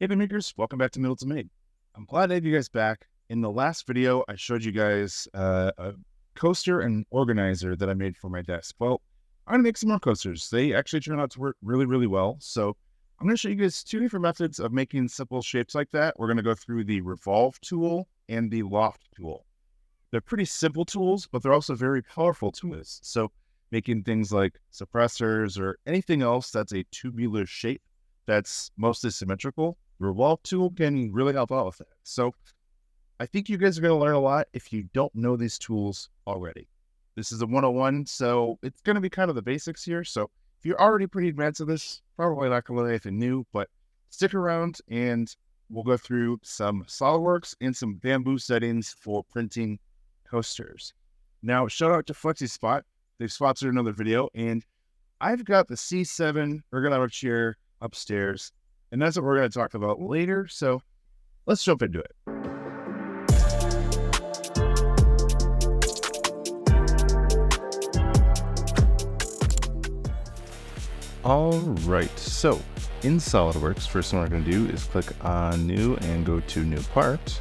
Hey, makers, welcome back to Middleton Made. I'm glad to have you guys back. In the last video, I showed you guys a coaster and organizer that I made for my desk. Well, I'm going to make some more coasters. They actually turn out to work really, really well. So I'm going to show you guys two different methods of making simple shapes like that. We're going to go through the Revolve tool and the Loft tool. They're pretty simple tools, but they're also very powerful tools. So making things like suppressors or anything else that's a tubular shape that's mostly symmetrical, Revolve tool can really help out with that. So I think you guys are going to learn a lot if you don't know these tools already. This is a 101, so it's going to be kind of the basics here. So if you're already pretty advanced at this, probably not going to learn anything new, but stick around and we'll go through some SolidWorks and some BAMBU settings for printing coasters. Now, shout out to FLEXISPOT. They've sponsored another video, and I've got the C7 ergonomic chair upstairs, and that's what we're going to talk about later. So let's jump into it. All right, so in SolidWorks, first thing we're going to do is click on new and go to new part.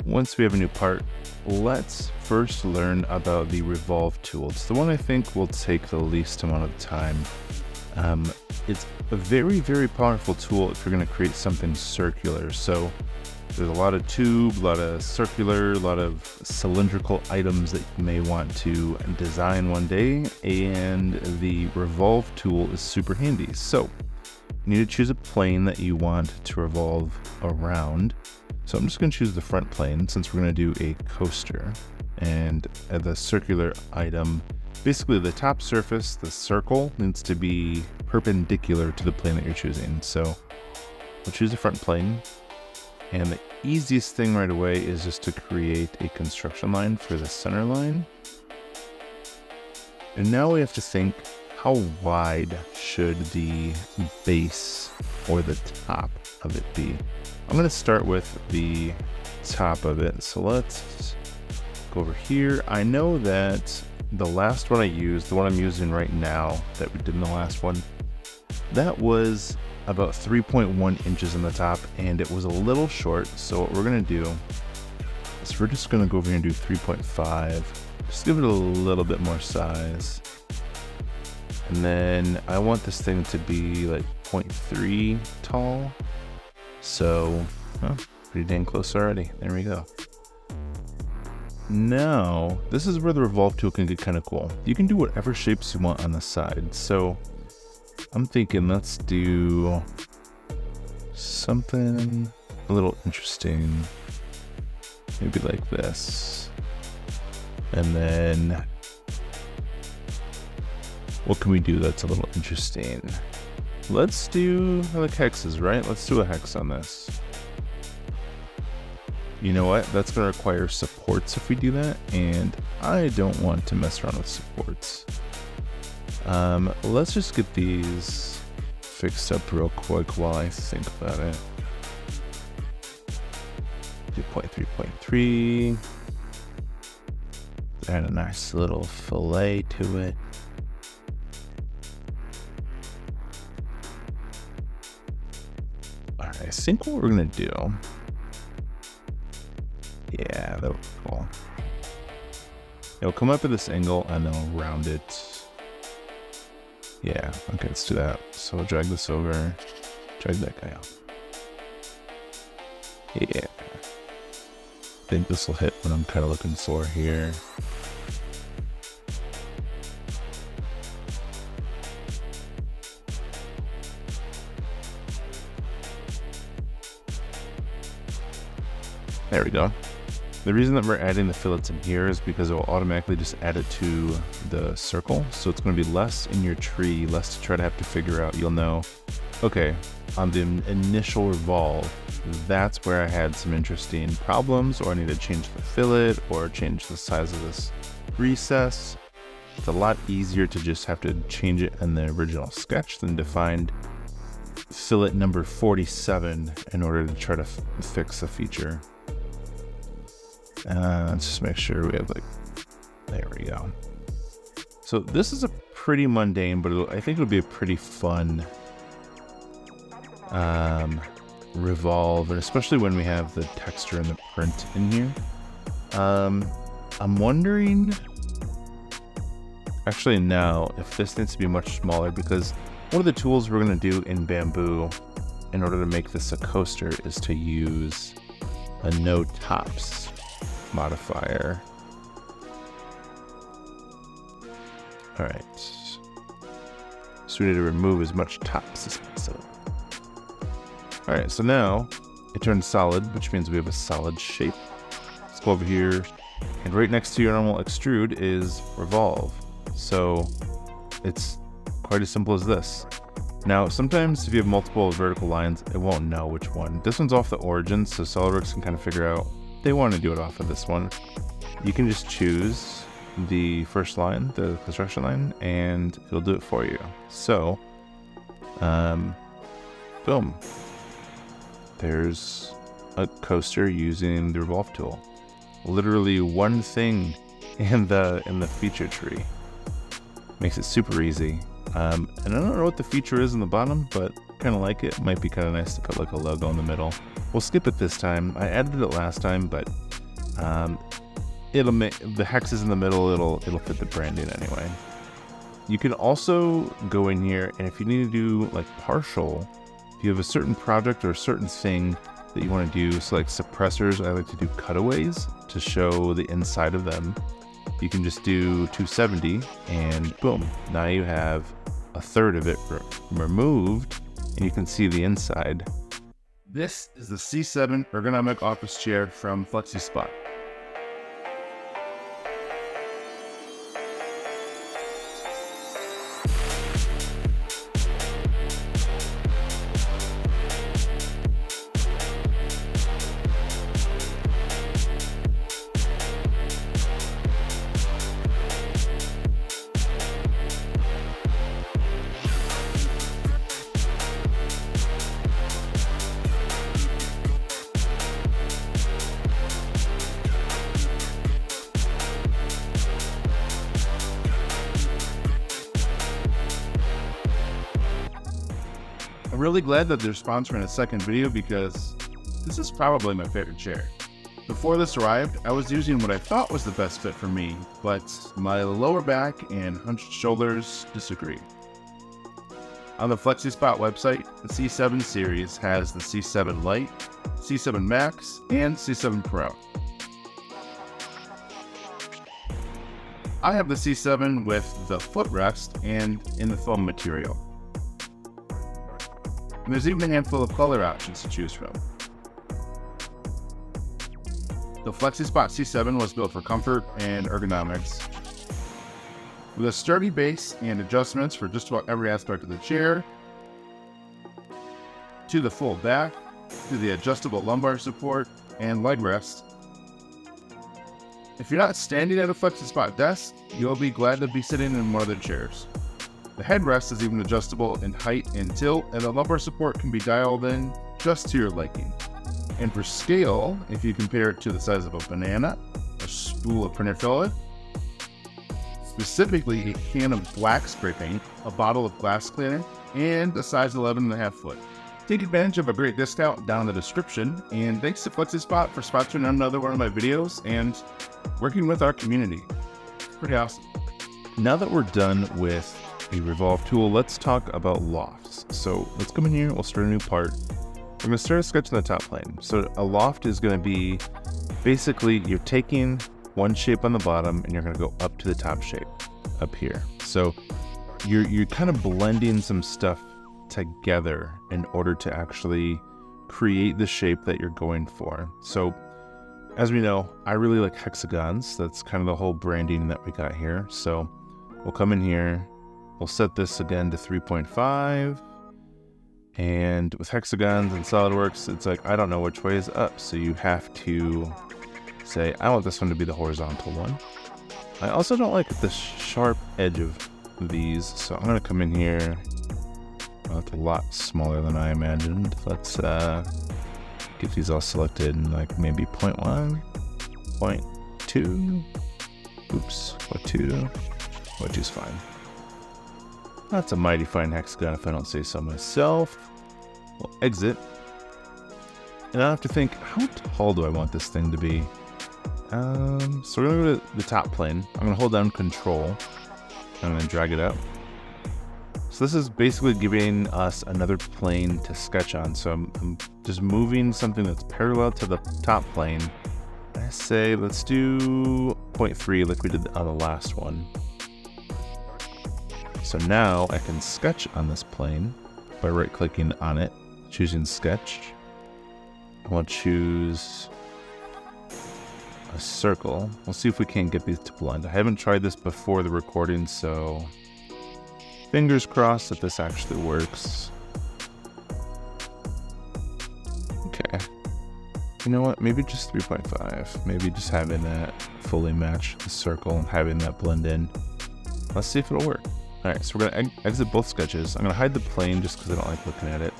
Once we have a new part, let's first learn about the Revolve tool. It's the one I think will take the least amount of time. It's a very, very powerful tool if you're going to create something circular. So there's a lot of tube, a lot of circular, a lot of cylindrical items that you may want to design one day, and the Revolve tool is super handy. So you need to choose a plane that you want to revolve around. So I'm just going to choose the front plane since we're going to do a coaster, and the circular item, basically the top surface, the circle, needs to be perpendicular to the plane that you're choosing. So we'll choose the front plane, and the easiest thing right away is just to create a construction line for the center line. And now we have to think, how wide should the base or the top of it be? I'm going to start with the top of it. So let's go over here. I know that the last one I used, the one I'm using right now that we did in the last one, that was about 3.1 inches in the top, and it was a little short. So what we're going to do is we're just going to go over here and do 3.5, just give it a little bit more size. And then I want this thing to be like 0.3 tall. So, pretty dang close already. There we go. Now, this is where the Revolve tool can get kind of cool. You can do whatever shapes you want on the side. So, I'm thinking let's do something a little interesting. Maybe like this. And then, what can we do that's a little interesting? Let's do like hexes, right? Let's do a hex on this. You know what? That's going to require supports if we do that, and I don't want to mess around with supports. Let's just get these fixed up real quick while I think about it. 2.3.3. Add a nice little fillet to it. I think what we're gonna do, yeah, that would be cool. It'll come up at this angle and then I'll round it. Yeah, okay, let's do that. So we'll drag this over, drag that guy out. Yeah, I think this will hit what I'm kind of looking for here. There we go. The reason that we're adding the fillets in here is because it will automatically just add it to the circle. So it's going to be less in your tree, less to try to have to figure out. You'll know, okay, on the initial revolve, that's where I had some interesting problems, or I need to change the fillet or change the size of this recess. It's a lot easier to just have to change it in the original sketch than to find fillet number 47 in order to try to fix the feature. Let's just make sure we have like, there we go. So this is a pretty mundane, but I think it'll be a pretty fun Revolve, and especially when we have the texture and the print in here. I'm wondering, actually now, if this needs to be much smaller, because one of the tools we're going to do in BAMBU in order to make this a coaster is to use a no tops modifier. All right, so we need to remove as much tops as possible. All right, so now it turns solid, which means we have a solid shape. Let's go over here, and right next to your normal extrude is Revolve. So it's quite as simple as this. Now, sometimes if you have multiple vertical lines, it won't know which one. This one's off the origin, so SolidWorks can kind of figure out they want to do it off of this one. You can just choose the first line, the construction line, and it'll do it for you. So, boom. There's a coaster using the Revolve tool. Literally one thing in the feature tree. Makes it super easy. And I don't know what the feature is in the bottom, but kind of like it. Might be kind of nice to put like a logo in the middle. We'll skip it this time. I added it last time, but it'll make the hexes in the middle. It'll fit the branding anyway. You can also go in here, and if you need to do like partial, if you have a certain project or a certain thing that you want to do, so like suppressors, I like to do cutaways to show the inside of them. You can just do 270 and boom, now you have a third of it removed and you can see the inside. This is the C7 ergonomic office chair from FLEXISPOT. I'm really glad that they're sponsoring a second video because this is probably my favorite chair. Before this arrived, I was using what I thought was the best fit for me, but my lower back and hunched shoulders disagree. On the FLEXISPOT website, the C7 series has the C7 Lite, C7 Max, and C7 Pro. I have the C7 with the footrest and in the foam material. And there's even a handful of color options to choose from. The FLEXISPOT C7 was built for comfort and ergonomics. With a sturdy base and adjustments for just about every aspect of the chair, to the full back, to the adjustable lumbar support and leg rest. If you're not standing at a FLEXISPOT desk, you'll be glad to be sitting in one of the chairs. The headrest is even adjustable in height and tilt, and the lumbar support can be dialed in just to your liking. And for scale, if you compare it to the size of a banana, a spool of printer filament, specifically a can of black spray paint, a bottle of glass cleaner, and a size 11.5 foot. Take advantage of a great discount down in the description, and thanks to FLEXISPOT for sponsoring another one of my videos and working with our community. Pretty awesome. Now that we're done with a Revolve tool, let's talk about lofts. So let's come in here, we'll start a new part. We're going to start sketching the top plane. So a loft is going to be basically you're taking one shape on the bottom and you're going to go up to the top shape up here. So you're kind of blending some stuff together in order to actually create the shape that you're going for. So as we know, I really like hexagons. That's kind of the whole branding that we got here. So we'll come in here. We'll set this again to 3.5, and with hexagons and SolidWorks, it's like, I don't know which way is up, so you have to say, I want this one to be the horizontal one. I also don't like the sharp edge of these, so I'm going to come in here. Well, it's a lot smaller than I imagined. Let's get these all selected in like maybe 0.1, 0.2, oops, 0.2, 0.2 is fine. That's a mighty fine hexagon if I don't say so myself. We'll exit. And I have to think, how tall do I want this thing to be? So we're gonna go to the top plane. I'm gonna hold down Control. I'm gonna drag it up. So this is basically giving us another plane to sketch on. So I'm just moving something that's parallel to the top plane. I say let's do 0.3 like we did on the last one. So now I can sketch on this plane by right-clicking on it, choosing Sketch. I want to choose a circle. We'll see if we can't get these to blend. I haven't tried this before the recording, so fingers crossed that this actually works. Okay. You know what? Maybe just 3.5. Maybe just having that fully match the circle and having that blend in. Let's see if it'll work. Alright, so we're going to exit both sketches. I'm going to hide the plane just because I don't like looking at it.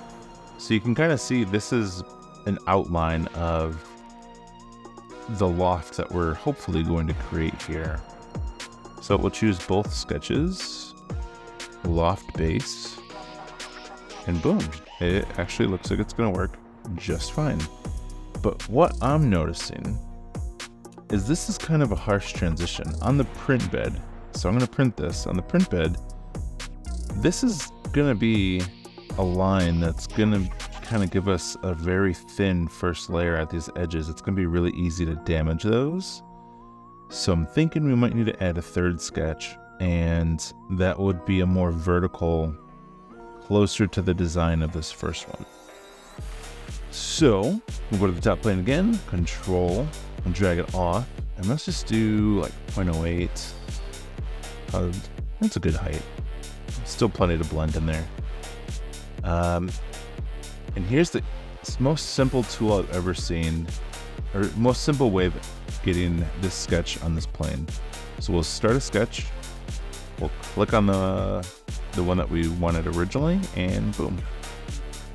So you can kind of see this is an outline of the loft that we're hopefully going to create here. So we'll choose both sketches, loft base, and boom, it actually looks like it's going to work just fine. But what I'm noticing is this is kind of a harsh transition on the print bed. So I'm going to print this on the print bed. This is going to be a line that's going to kind of give us a very thin first layer at these edges. It's going to be really easy to damage those. So I'm thinking we might need to add a third sketch, and that would be a more vertical, closer to the design of this first one. So we'll go to the top plane again, Control, and drag it off. And let's just do like 0.08. That's a good height. Still plenty to blend in there. And here's the most simple tool I've ever seen, or most simple way of getting this sketch on this plane. So we'll start a sketch. We'll click on the one that we wanted originally, and boom.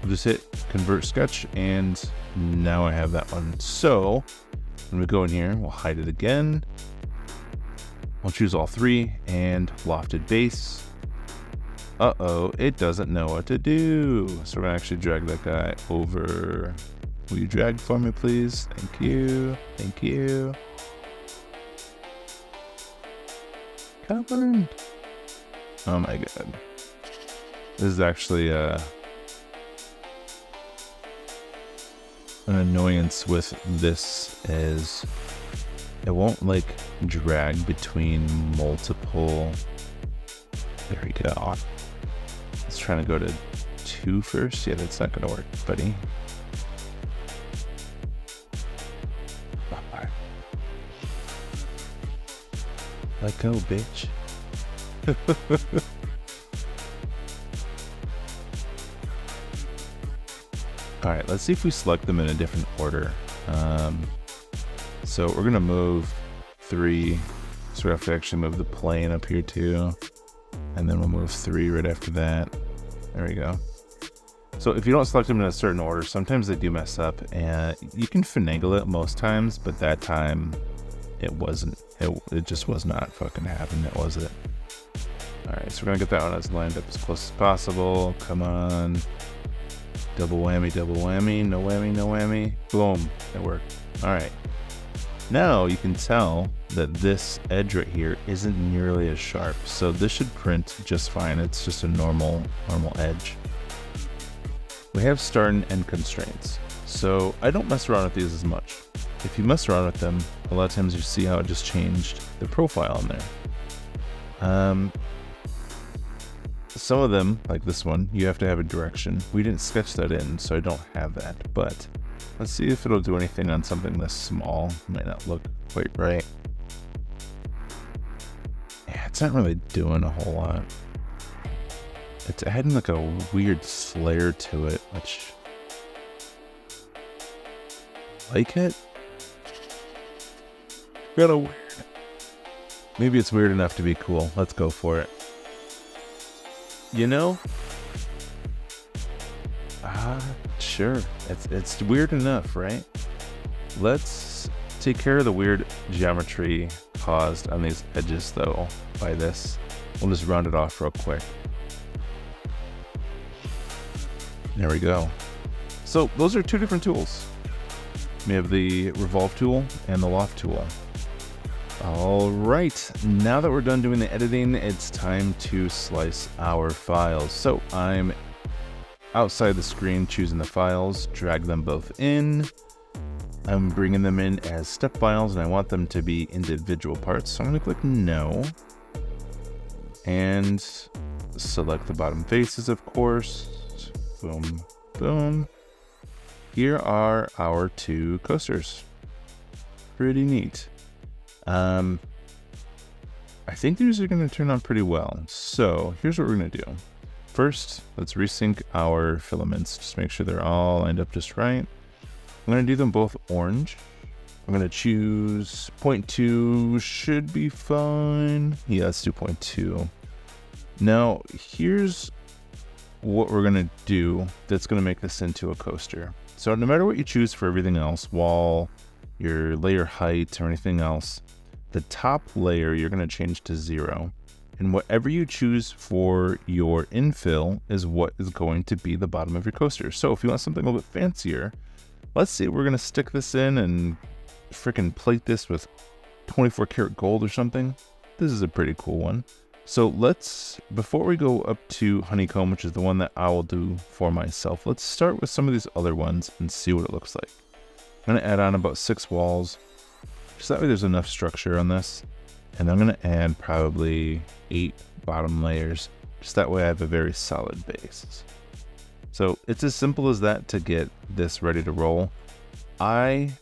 We'll just hit Convert Sketch, and now I have that one. So when we go in here, we'll hide it again. We'll choose all three and lofted base. Uh-oh, it doesn't know what to do. So we're gonna actually drag that guy over. Will you drag for me, please? Thank you. Thank you. Come on. Oh my god. This is actually an annoyance with this is it won't like drag between multiple. There we go. Let's try to go to 2 first. Yeah, that's not gonna work, buddy. Bye. Let go, bitch. Alright, let's see if we select them in a different order. So we're gonna move 3. So we have to actually move the plane up here too. And then we'll move 3 right after that. There we go. So if you don't select them in a certain order, sometimes they do mess up, and you can finagle it most times, but that time it wasn't. It just was not fucking happening, was it? Alright, so we're gonna get that one as lined up as close as possible. Come on. Double whammy, double whammy, no whammy, no whammy. Boom, it worked. Alright. Now you can tell that this edge right here isn't nearly as sharp, so this should print just fine. It's just a normal edge. We have start and end constraints, so I don't mess around with these as much. If you mess around with them, a lot of times you see how it just changed the profile in there. Some of them, like this one, you have to have a direction. We didn't sketch that in, so I don't have that, but let's see if it'll do anything on something this small. Might not look quite right. Yeah, it's not really doing a whole lot. It's adding like a weird flare to it, which like it. Kinda weird. Maybe it's weird enough to be cool. Let's go for it. You know? Sure. It's weird enough, right? Let's take care of the weird geometry caused on these edges though by this. We'll just round it off real quick. There we go. So those are two different tools. We have the Revolve tool and the Loft tool. All right, now that we're done doing the editing, it's time to slice our files. So I'm outside the screen choosing the files, drag them both in. I'm bringing them in as step files and I want them to be individual parts. So I'm gonna click no and select the bottom faces, of course. Boom, boom. Here are our two coasters. Pretty neat. I think these are going to turn out pretty well. So here's what we're going to do. First, let's resync our filaments. Just make sure they're all lined up just right. I'm going to do them both orange. I'm going to choose 0.2, should be fine. Yeah, let's do 0.2. Now, here's what we're going to do that's going to make this into a coaster. So no matter what you choose for everything else, wall, your layer height, or anything else, the top layer you're going to change to 0. And whatever you choose for your infill is what is going to be the bottom of your coaster. So if you want something a little bit fancier, let's say we're going to stick this in and freaking plate this with 24 karat gold or something. This is a pretty cool one. So let's, before we go up to honeycomb, which is the one that I will do for myself, let's start with some of these other ones and see what it looks like. I'm going to add on about 6 walls, just that way there's enough structure on this. And I'm going to add probably 8 bottom layers, just that way I have a very solid base. So it's as simple as that to get this ready to roll. I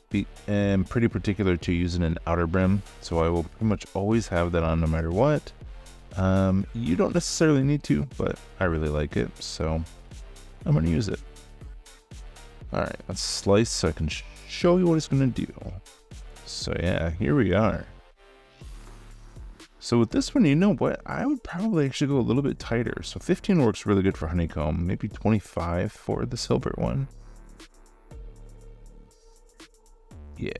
am pretty particular to using an outer brim, so I will pretty much always have that on no matter what. You don't necessarily need to, but I really like it, so I'm going to use it. All right, let's slice so I can show you what it's going to do. So yeah, here we are. So with this one, you know what? I would probably actually go a little bit tighter. So 15 works really good for honeycomb, maybe 25 for the silver one. Yeah,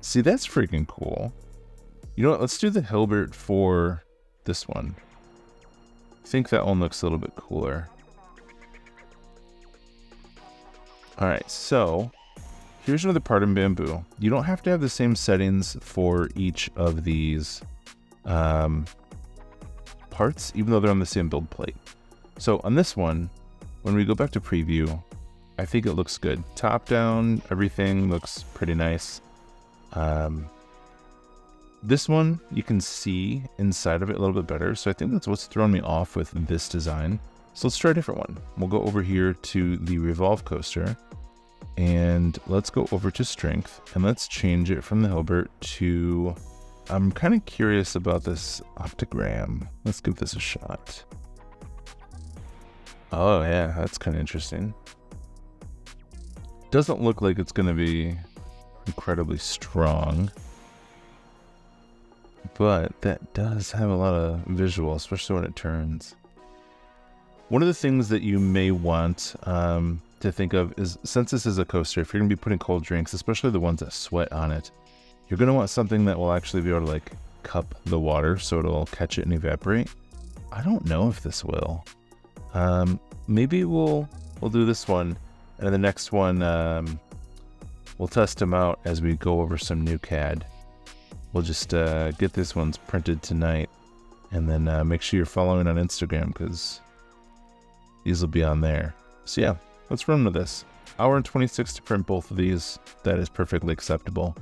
see, that's freaking cool. You know what? Let's do the Hilbert for this one. I think that one looks a little bit cooler. All right, so here's another part in BAMBU. You don't have to have the same settings for each of these parts, even though they're on the same build plate. So on this one, when we go back to preview, I think it looks good. Top down, everything looks pretty nice. This one, you can see inside of it a little bit better. So I think that's what's thrown me off with this design. So let's try a different one. We'll go over here to the Revolve coaster and let's go over to strength and let's change it from the Hilbert to, I'm kind of curious about this octagram. Let's give this a shot. Oh yeah, that's kind of interesting. Doesn't look like it's going to be incredibly strong, but that does have a lot of visual, especially when it turns. One of the things that you may want to think of is, since this is a coaster, if you're going to be putting cold drinks, especially the ones that sweat on it, you're going to want something that will actually be able to like cup the water so it'll catch it and evaporate. I don't know if this will. Maybe we'll do this one, and the next one we'll test them out as we go over some new CAD. We'll just get this one's printed tonight, and then make sure you're following on Instagram because these will be on there. So yeah, let's run with this. Hour and 26 to print both of these. That is perfectly acceptable.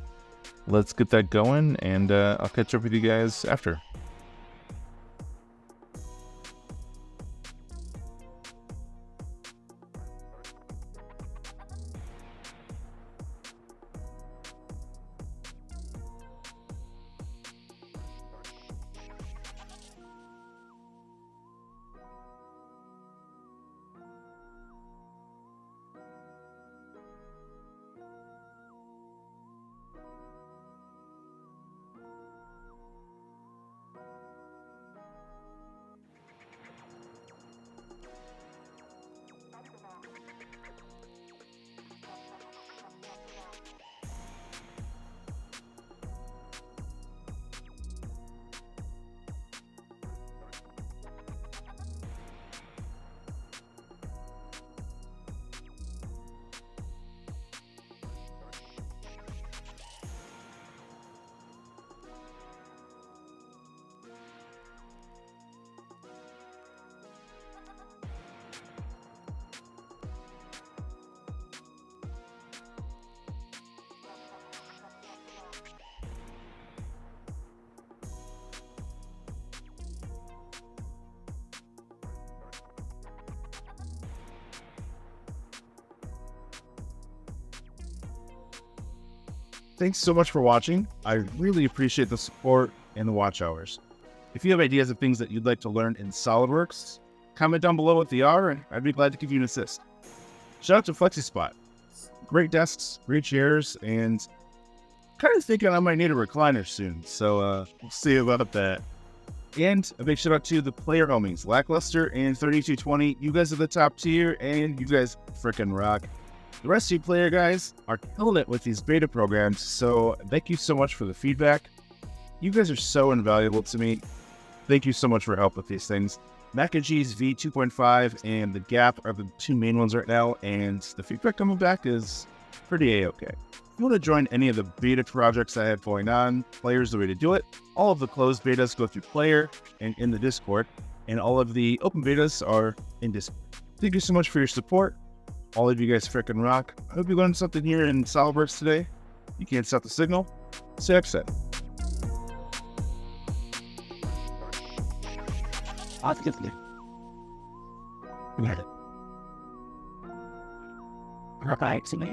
Let's get that going, and I'll catch up with you guys after. thanks so much for watching. I really appreciate the support and the watch hours. If you have ideas of things that you'd like to learn in SolidWorks, comment down below what they are, and I'd be glad to give you an assist. Shout out to FLEXISPOT. Great desks, great chairs, and kind of thinking I might need a recliner soon, so we'll see about that. And a big shout out to the player homies, Lackluster and 3220. You guys are the top tier, and you guys freaking rock. The rest of you player guys are killing it with these beta programs, so thank you so much for the feedback. You guys are so invaluable to me. Thank you so much for help with these things. Mac and Cheese V2.5 and the Gap are the two main ones right now, and the feedback coming back is pretty a-okay. If you want to join any of the beta projects I have going on, Player's the way to do it. All of the closed betas go through Player and in the Discord, and all of the open betas are in Discord. Thank you so much for your support. All of you guys freaking rock. I hope you learned something here in SolidWorks today. You can't stop the signal. See you next time. Right to me.